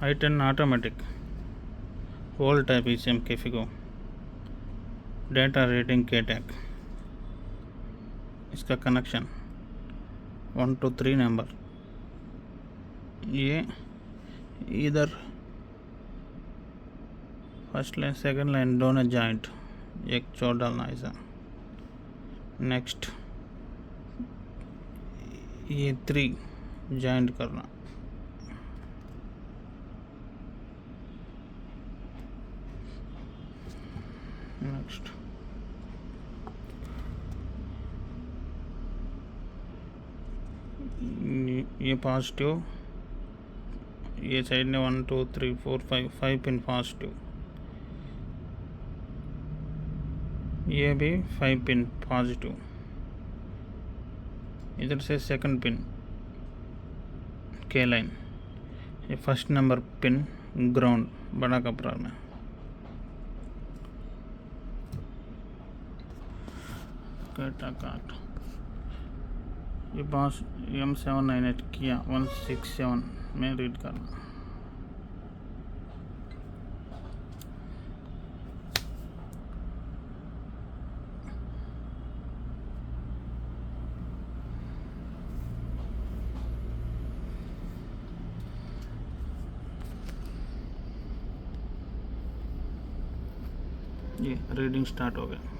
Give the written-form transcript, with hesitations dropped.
i10 automatic whole type ECM Kefigo data reading ktag. इसका connection 1 to 3 number, ये इधर first line second line दोनों joint एक चोर डालना ऐसा। नेक्स्ट ये 3 जॉइंट करना। नेक्स्ट ये पॉजिटिव, ये साइड ने 1 2 3 4 5 पिन पॉजिटिव, ये भी 5 पिन पॉजिटिव। इधर से सेकंड पिन के लाइन, ये फर्स्ट नंबर पिन ग्राउंड बड़ा कपड़ा में। काट ये पास M798 किया 167 में रीड करना। ये रीडिंग स्टार्ट हो गया।